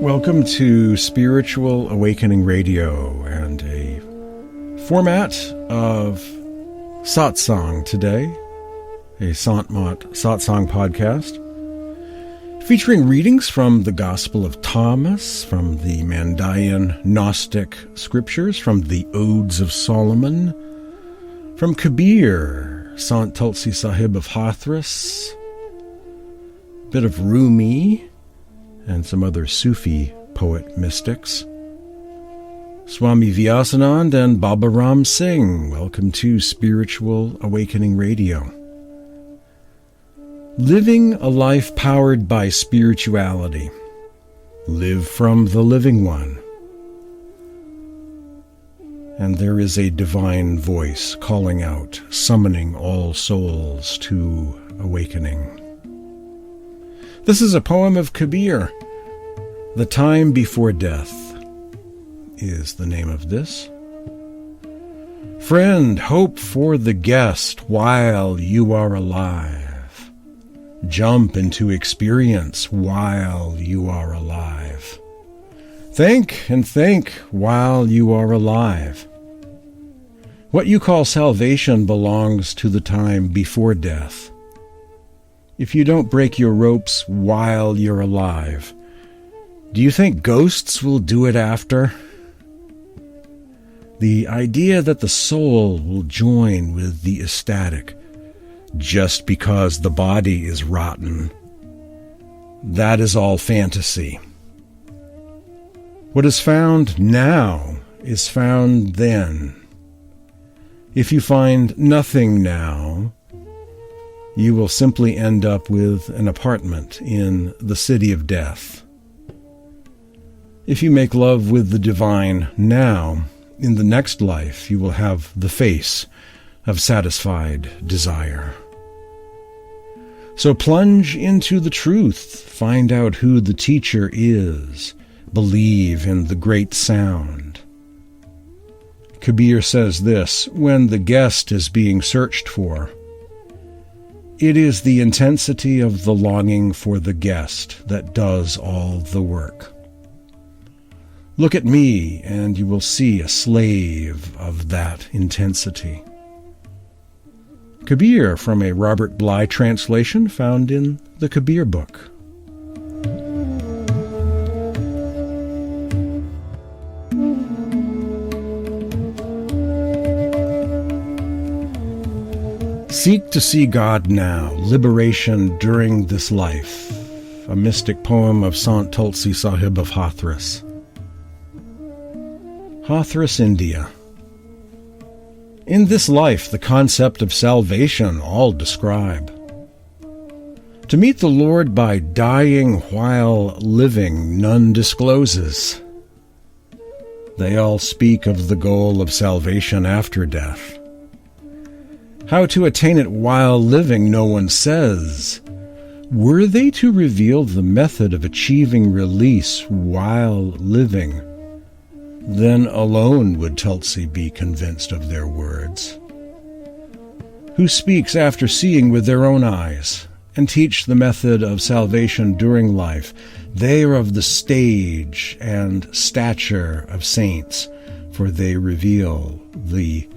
Welcome to Spiritual Awakening Radio and a format of satsang today, a Sant Mat Satsang Podcast, featuring readings from the Gospel of Thomas, from the Mandaean Gnostic scriptures, from the Odes of Solomon, from Kabir, Sant Tulsi Sahib of Hathras, a bit of Rumi, and some other Sufi poet mystics. Swami Vyasanand and Singh, welcome to Spiritual Awakening Radio. Living a life powered by spirituality. Live from the living one. And there is a divine voice calling out, summoning all souls to awakening. This is a poem of Kabir. The Time Before Death is the name of this. Friend, hope for the guest while you are alive. Jump into experience while you are alive. Think and think while you are alive. What you call salvation belongs to the time before death. If you don't break your ropes while you're alive, do you think ghosts will do it after? The idea that the soul will join with the ecstatic just because the body is rotten, that is all fantasy. What is found now is found then. If you find nothing now, you will simply end up with an apartment in the city of death. If you make love with the divine now, in the next life you will have the face of satisfied desire. So plunge into the truth, find out who the teacher is, believe in the great sound. Kabir says this, when the guest is being searched for, it is the intensity of the longing for the guest that does all the work. Look at me, and you will see a slave of that intensity. Kabir, from a Robert Bly translation found in the Kabir book. Seek to see God now, liberation during this life. A mystic poem of Sant Tulsi Sahib of Hathras. Hathras, India. In this life, the concept of salvation all describe. To meet the Lord by dying while living, none discloses. They all speak of the goal of salvation after death. How to attain it while living, no one says. Were they to reveal the method of achieving release while living, then alone would Tulsi be convinced of their words. Who speaks after seeing with their own eyes, and teach the method of salvation during life, they are of the stage and stature of saints, for they reveal the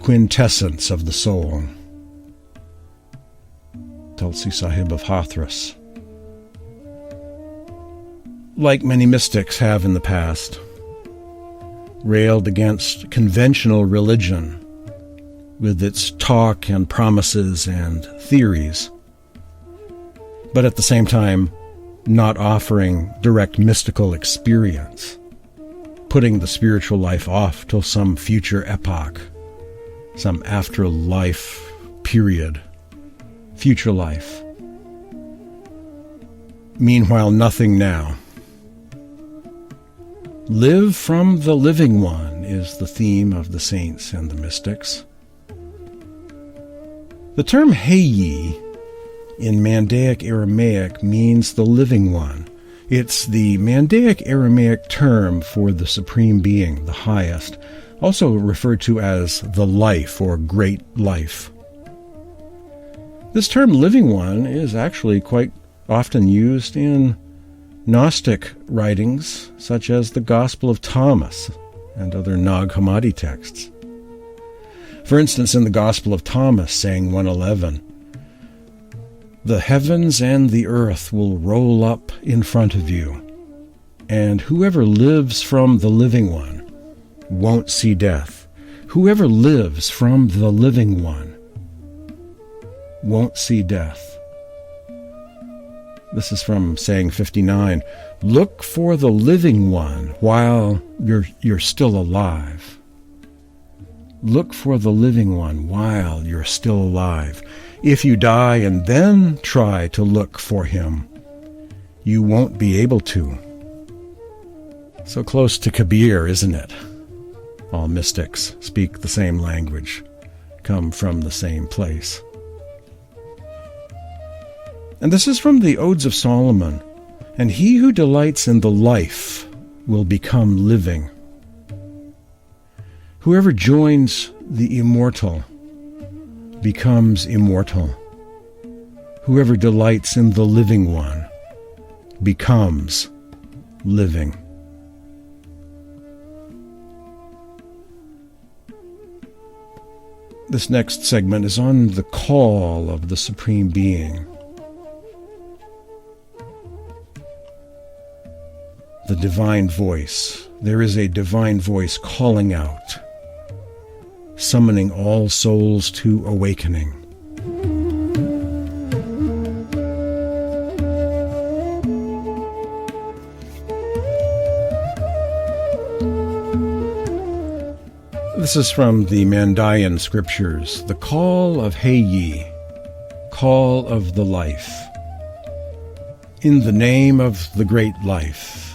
quintessence of the soul. Tulsi Sahib of Hathras. Like many mystics have in the past, railed against conventional religion with its talk and promises and theories, but at the same time not offering direct mystical experience, putting the spiritual life off till some future epoch, some afterlife period, future life. Meanwhile, nothing now. Live from the living one is the theme of the saints and the mystics. The term Heyi in Mandaic Aramaic means the living one. It's the Mandaic Aramaic term for the Supreme Being, the highest, also referred to as the life or great life. This term living one is actually quite often used in Gnostic writings such as the Gospel of Thomas and other Nag Hammadi texts. For instance, in the Gospel of Thomas, saying 111, "The heavens and the earth will roll up in front of you, and whoever lives from the living one won't see death." Whoever lives from the living one won't see death. This is from saying 59. Look for the living one while you're still alive. Look for the living one while you're still alive. If you die and then try to look for him, you won't be able to. So close to Kabir, isn't it? All mystics speak the same language, come from the same place. And this is from the Odes of Solomon. And he who delights in the life will become living. Whoever joins the immortal becomes immortal. Whoever delights in the living one becomes living. This next segment is on the call of the Supreme Being. The divine voice. There is a divine voice calling out, summoning all souls to awakening. This is from the Mandaean scriptures, the call of Heyi, call of the life. In the name of the great life,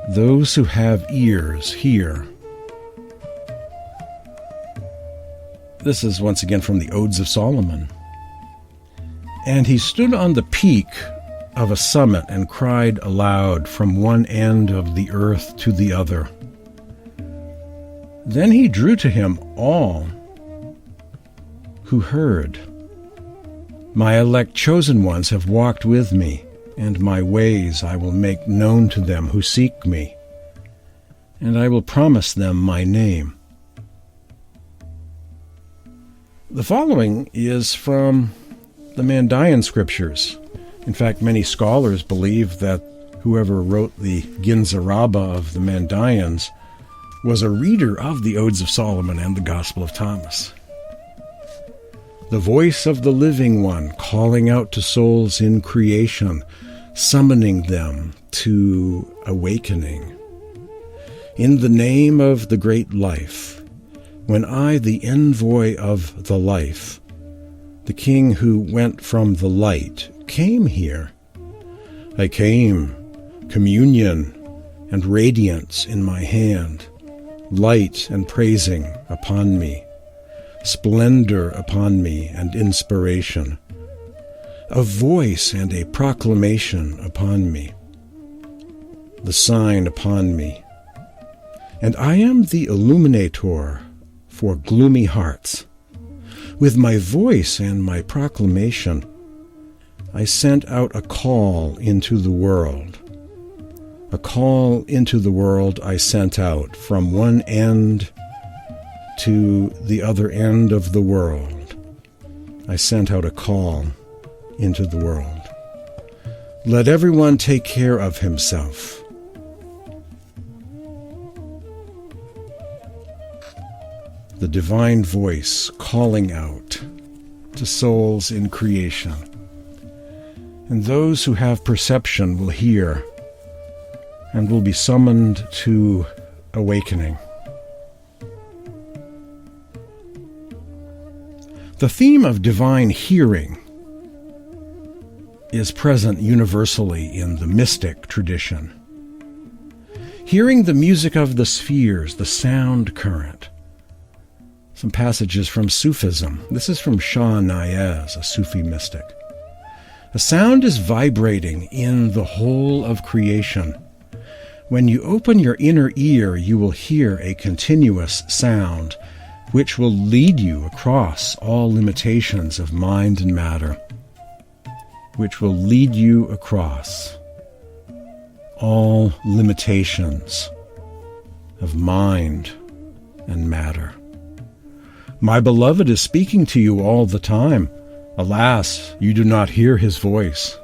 those who have ears hear. This is once again from the Odes of Solomon. And he stood on the peak of a summit and cried aloud from one end of the earth to the other. Then he drew to him all who heard. My elect chosen ones have walked with me, and my ways I will make known to them who seek me, and I will promise them my name. The following is from the Mandaean scriptures. In fact, many scholars believe that whoever wrote the Ginzaraba of the Mandaeans was a reader of the Odes of Solomon and the Gospel of Thomas. The voice of the living one calling out to souls in creation, summoning them to awakening. In the name of the great life, when I, the envoy of the life, the king who went from the light, came here, I came, communion and radiance in my hand, light and praising upon me, splendor upon me and inspiration, a voice and a proclamation upon me, the sign upon me. And I am the illuminator for gloomy hearts. With my voice and my proclamation, I sent out a call into the world. A call into the world I sent out from one end to the other end of the world. I sent out a call into the world. Let everyone take care of himself. The divine voice calling out to souls in creation. And those who have perception will hear and will be summoned to awakening. The theme of divine hearing is present universally in the mystic tradition. Hearing the music of the spheres, the sound current. Some passages from Sufism. This is from Shah Niaz, a Sufi mystic. A sound is vibrating in the whole of creation. When you open your inner ear, you will hear a continuous sound, which will lead you across all limitations of mind and matter. Which will lead you across all limitations of mind and matter. My beloved is speaking to you all the time. Alas, you do not hear his voice.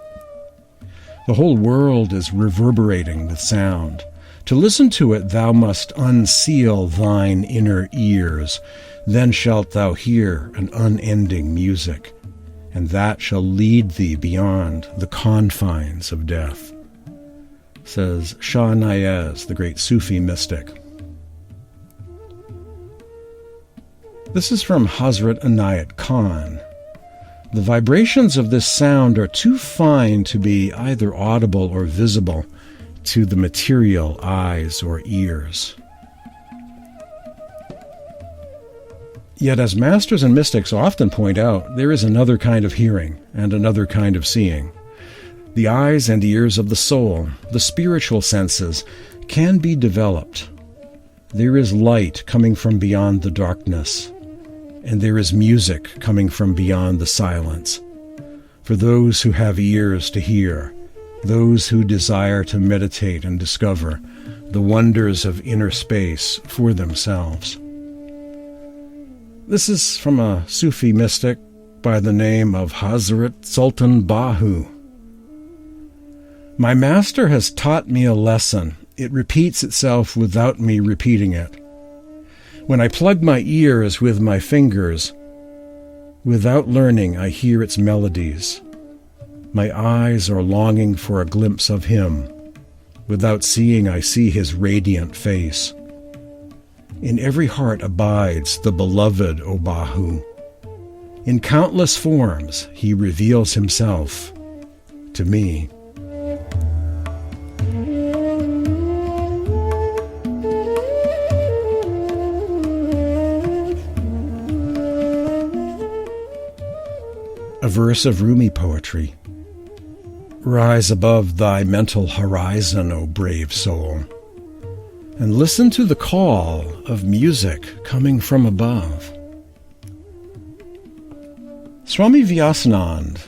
The whole world is reverberating with sound. To listen to it, thou must unseal thine inner ears. Then shalt thou hear an unending music, and that shall lead thee beyond the confines of death, says Shah Niaz, the great Sufi mystic. This is from Hazrat Khan. The vibrations of this sound are too fine to be either audible or visible to the material eyes or ears. Yet, as masters and mystics often point out, there is another kind of hearing and another kind of seeing. The eyes and ears of the soul, the spiritual senses, can be developed. There is light coming from beyond the darkness, and there is music coming from beyond the silence. For those who have ears to hear, those who desire to meditate and discover the wonders of inner space for themselves. This is from a Sufi mystic by the name of Hazrat Sultan BaHU. My master has taught me a lesson. It repeats itself without me repeating it. When I plug my ears with my fingers, without learning, I hear its melodies. My eyes are longing for a glimpse of him. Without seeing, I see his radiant face. In every heart abides the beloved, O BaHU. In countless forms, he reveals himself to me. A verse of Rumi poetry. Rise above thy mental horizon, O brave soul, and listen to the call of music coming from above. Swami Vyasanand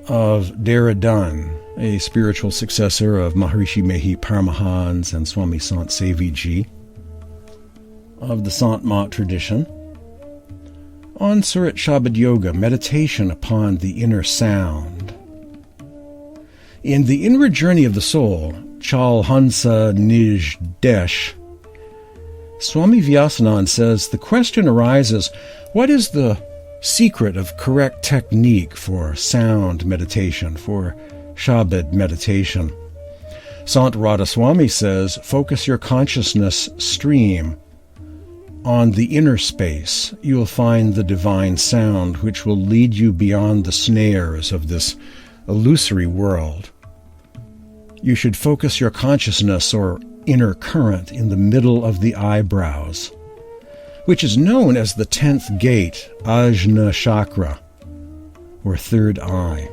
of Dehradun, a spiritual successor of Maharishi Mehi Paramahans and Swami Sant Seviji of the Sant Mat tradition, on Surat Shabd Yoga, meditation upon the inner sound. In the inward journey of the soul, Chal Hansa Nij Desh, Swami Vyasanand says the question arises, what is the secret of correct technique for sound meditation, for Shabad meditation? Sant Radhasoami says, focus your consciousness stream on the inner space. You will find the divine sound which will lead you beyond the snares of this illusory world. You should focus your consciousness or inner current in the middle of the eyebrows, which is known as the 10th gate, Ajna Chakra, or third eye.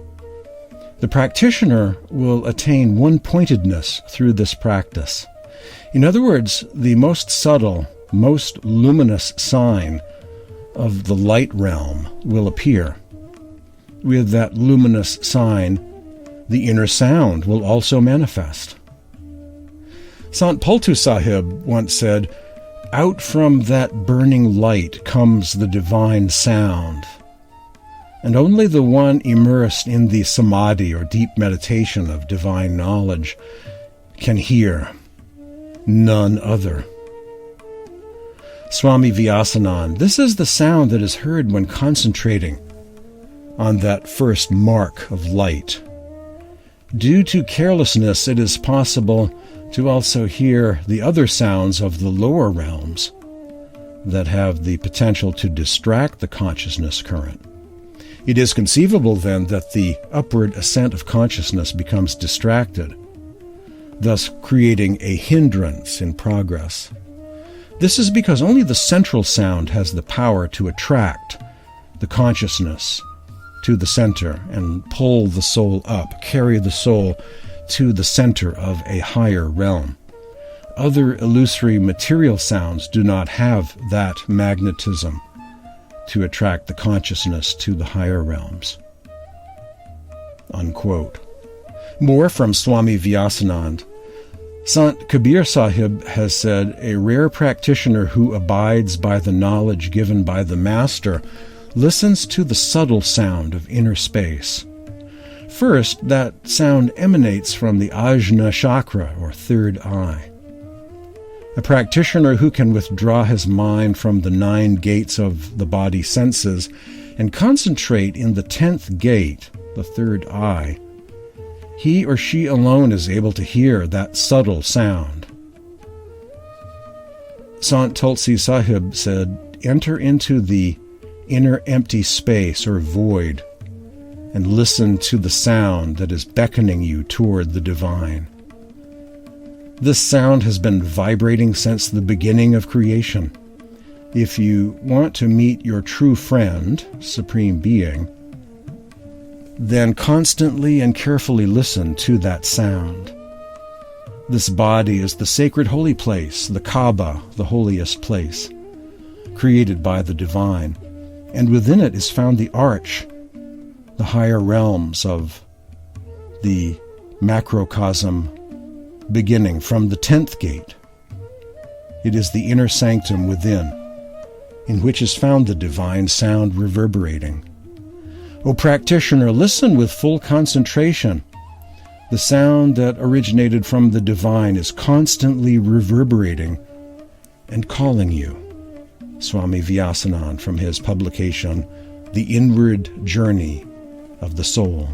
The practitioner will attain one-pointedness through this practice. In other words, the most subtle, most luminous sign of the light realm will appear. With that luminous sign, the inner sound will also manifest. Sant Paltu Sahib once said, out from that burning light comes the divine sound, and only the one immersed in the samadhi or deep meditation of divine knowledge can hear, none other. Swami Vyasanand, this is the sound that is heard when concentrating on that first mark of light. Due to carelessness, it is possible to also hear the other sounds of the lower realms that have the potential to distract the consciousness current. It is conceivable, then, that the upward ascent of consciousness becomes distracted, thus creating a hindrance in progress. This is because only the central sound has the power to attract the consciousness to the center and pull the soul up, carry the soul to the center of a higher realm. Other illusory material sounds do not have that magnetism to attract the consciousness to the higher realms. Unquote. More from Swami Vyasanand. Sant Kabir Sahib has said, "A rare practitioner who abides by the knowledge given by the Master listens to the subtle sound of inner space. First, that sound emanates from the Ajna chakra, or third eye. A practitioner who can withdraw his mind from the 9 gates of the body senses and concentrate in the 10th gate, the third eye, he or she alone is able to hear that subtle sound." Sant Tulsi Sahib said, "Enter into the inner empty space or void and listen to the sound that is beckoning you toward the divine. This sound has been vibrating since the beginning of creation. If you want to meet your true friend, Supreme Being, then constantly and carefully listen to that sound. This body is the sacred holy place, the Kaaba, the holiest place, created by the divine, and within it is found the arch, the higher realms of the macrocosm, beginning from the 10th gate. It is the inner sanctum within, in which is found the divine sound reverberating. O practitioner, listen with full concentration. The sound that originated from the divine is constantly reverberating and calling you." Swami Vyasanand, from his publication, The Inward Journey of the Soul.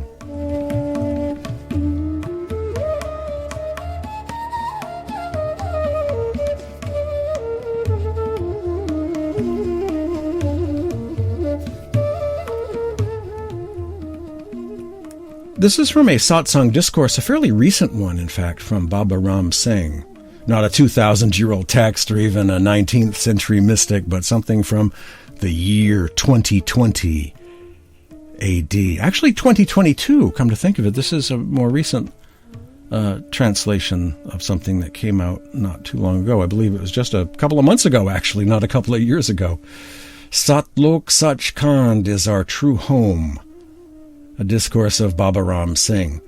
This is from a satsang discourse, a fairly recent one, in fact, from Baba Ram Singh. Not a 2,000-year-old text or even a 19th century mystic, but something from the year 2020 AD. Actually, 2022, come to think of it. This is a more recent translation of something that came out not too long ago. I believe it was just a couple of months ago, actually, not a couple of years ago. Satlok Sachkhand is our true home. A discourse of Baba Ram Singh,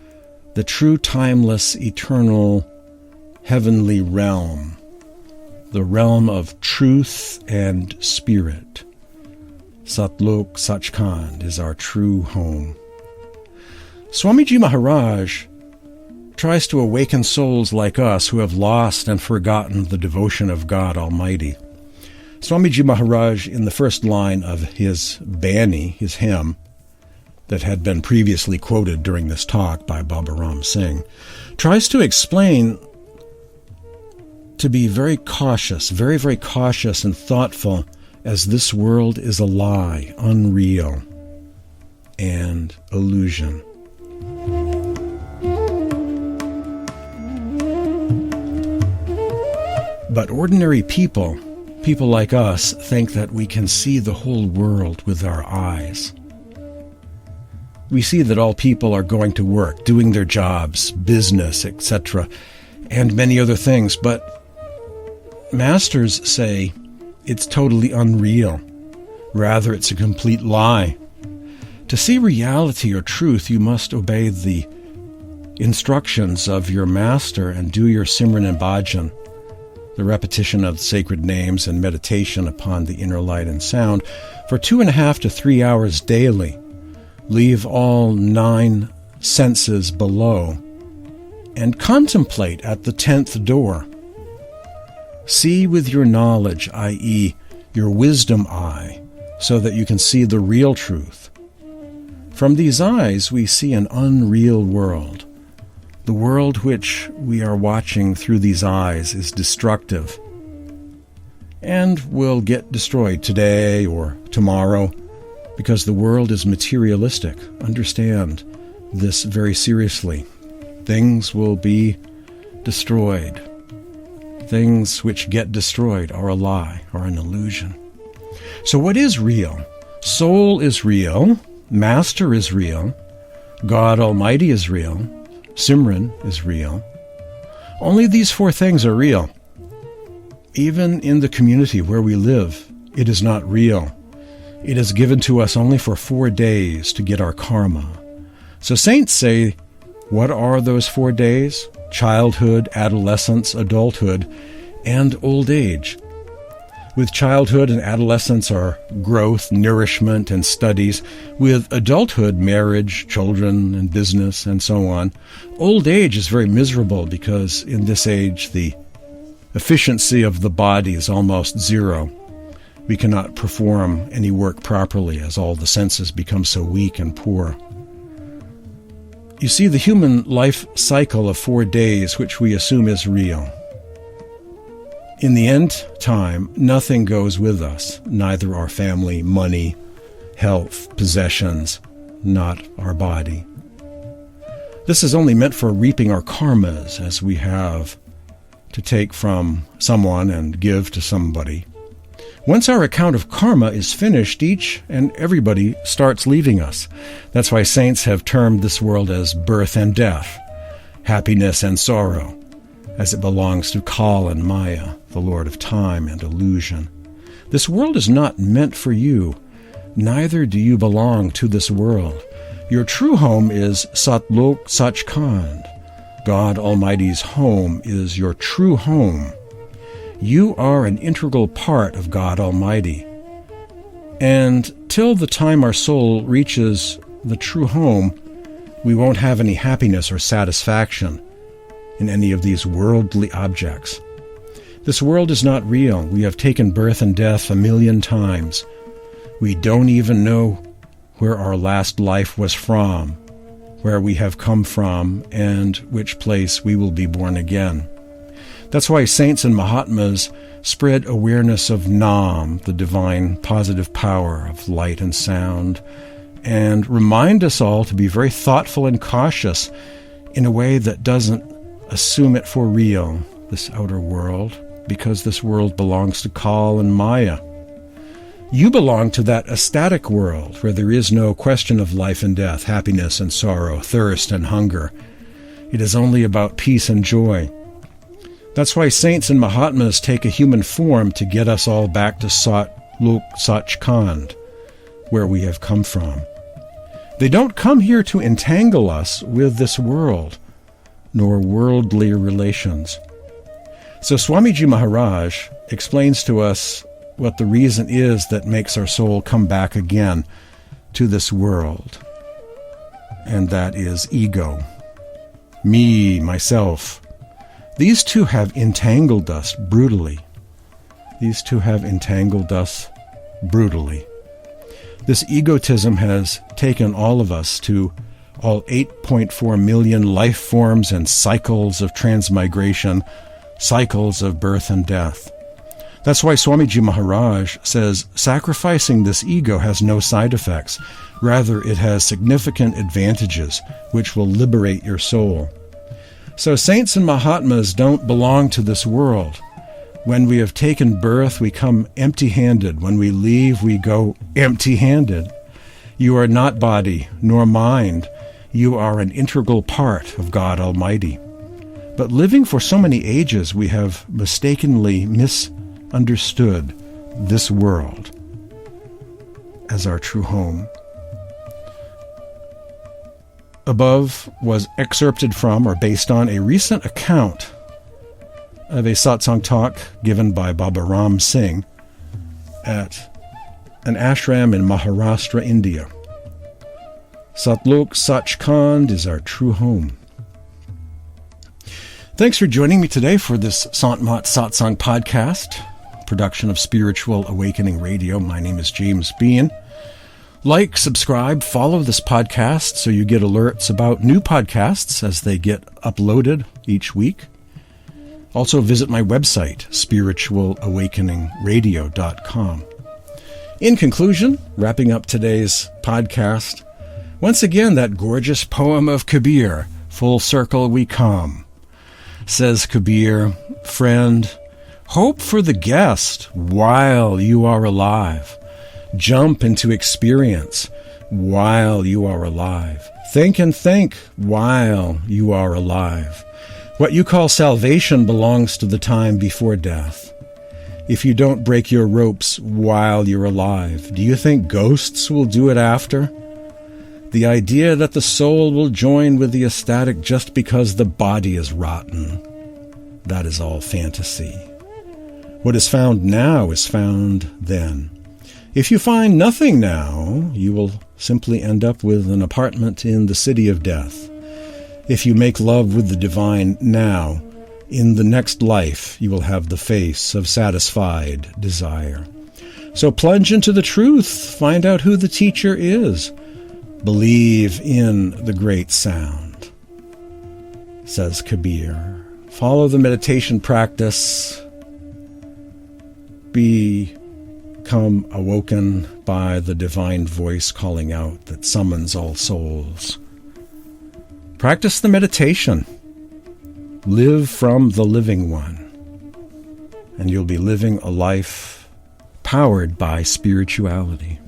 the true timeless, eternal, heavenly realm, the realm of truth and spirit. Satlok Sachkhand is our true home. Swamiji Maharaj tries to awaken souls like us who have lost and forgotten the devotion of God Almighty. Swamiji Maharaj, in the first line of his Bani, his hymn, that had been previously quoted during this talk by Baba Ram Singh, tries to explain to be very cautious, very, very cautious and thoughtful, as this world is a lie, unreal, and illusion. But ordinary people like us, think that we can see the whole world with our eyes. We see that all people are going to work, doing their jobs, business, etc., and many other things, but masters say it's totally unreal. Rather, it's a complete lie. To see reality or truth, you must obey the instructions of your master and do your Simran and Bhajan, the repetition of sacred names and meditation upon the inner light and sound, for 2.5 to 3 hours daily. Leave all 9 senses below and contemplate at the 10th door. See with your knowledge, i.e., your wisdom eye, so that you can see the real truth. From these eyes, we see an unreal world. The world which we are watching through these eyes is destructive and will get destroyed today or tomorrow, because the world is materialistic. Understand this very seriously. Things will be destroyed. Things which get destroyed are a lie, are an illusion. So what is real? Soul is real. Master is real. God Almighty is real. Simran is real. Only these 4 things are real. Even in the community where we live, it is not real. It is given to us only for 4 days to get our karma. So saints say What are those 4 days? Childhood, adolescence, adulthood, and old age. With childhood and adolescence are growth, nourishment, and studies. With adulthood, marriage, children, and business, and so on. Old age is very miserable because in this age the efficiency of the body is almost zero. We cannot perform any work properly as all the senses become so weak and poor. You see, the human life cycle of 4 days, which we assume is real. In the end time, nothing goes with us, neither our family, money, health, possessions, not our body. This is only meant for reaping our karmas, as we have to take from someone and give to somebody. Once our account of karma is finished, each and everybody starts leaving us. That's why saints have termed this world as birth and death, happiness and sorrow, as it belongs to Kal and Maya, the Lord of time and illusion. This world is not meant for you. Neither do you belong to this world. Your true home is Satlok Sachkhand. God Almighty's home is your true home. You are an integral part of God Almighty. And till the time our soul reaches the true home, we won't have any happiness or satisfaction in any of these worldly objects. This world is not real. We have taken birth and death 1,000,000 times. We don't even know where our last life was from, where we have come from, and which place we will be born again. That's why saints and Mahatmas spread awareness of Nam, the divine positive power of light and sound, and remind us all to be very thoughtful and cautious in a way that doesn't assume it for real, this outer world, because this world belongs to Kal and Maya. You belong to that ecstatic world where there is no question of life and death, happiness and sorrow, thirst and hunger. It is only about peace and joy. That's why saints and Mahatmas take a human form to get us all back to Satlok Sachkhand, where we have come from. They don't come here to entangle us with this world, nor worldly relations. So Swamiji Maharaj explains to us what the reason is that makes our soul come back again to this world, and that is ego. Me, myself. These two have entangled us brutally. These two have entangled us brutally. This egotism has taken all of us to all 8.4 million life forms and cycles of transmigration, cycles of birth and death. That's why Swamiji Maharaj says sacrificing this ego has no side effects. Rather, it has significant advantages which will liberate your soul. So saints and Mahatmas don't belong to this world. When we have taken birth, we come empty-handed. When we leave, we go empty-handed. You are not body nor mind. You are an integral part of God Almighty. But living for so many ages, we have mistakenly misunderstood this world as our true home. Above was excerpted from or based on a recent account of a satsang talk given by Baba Ram Singh at an ashram in Maharashtra, India. Satlok Sachkhand is our true home. Thanks for joining me today for this Sant Mat Satsang Podcast, production of Spiritual Awakening Radio. My name is James Bean. Like, subscribe, follow this podcast so you get alerts about new podcasts as they get uploaded each week. Also visit my website, spiritualawakeningradio.com. In conclusion, wrapping up today's podcast, once again that gorgeous poem of Kabir, Full Circle We Come. Says Kabir, friend, hope for the guest while you are alive. Jump into experience while you are alive. Think and think while you are alive. What you call salvation belongs to the time before death. If you don't break your ropes while you're alive, do you think ghosts will do it after? The idea that the soul will join with the ecstatic just because the body is rotten, that is all fantasy. What is found now is found then. If you find nothing now, you will simply end up with an apartment in the city of death. If you make love with the divine now, in the next life you will have the face of satisfied desire. So plunge into the truth, find out who the teacher is. Believe in the great sound, says Kabir. Follow the meditation practice. Become awoken by the divine voice calling out that summons all souls. Practice the meditation. Live from the living one, and you'll be living a life powered by spirituality.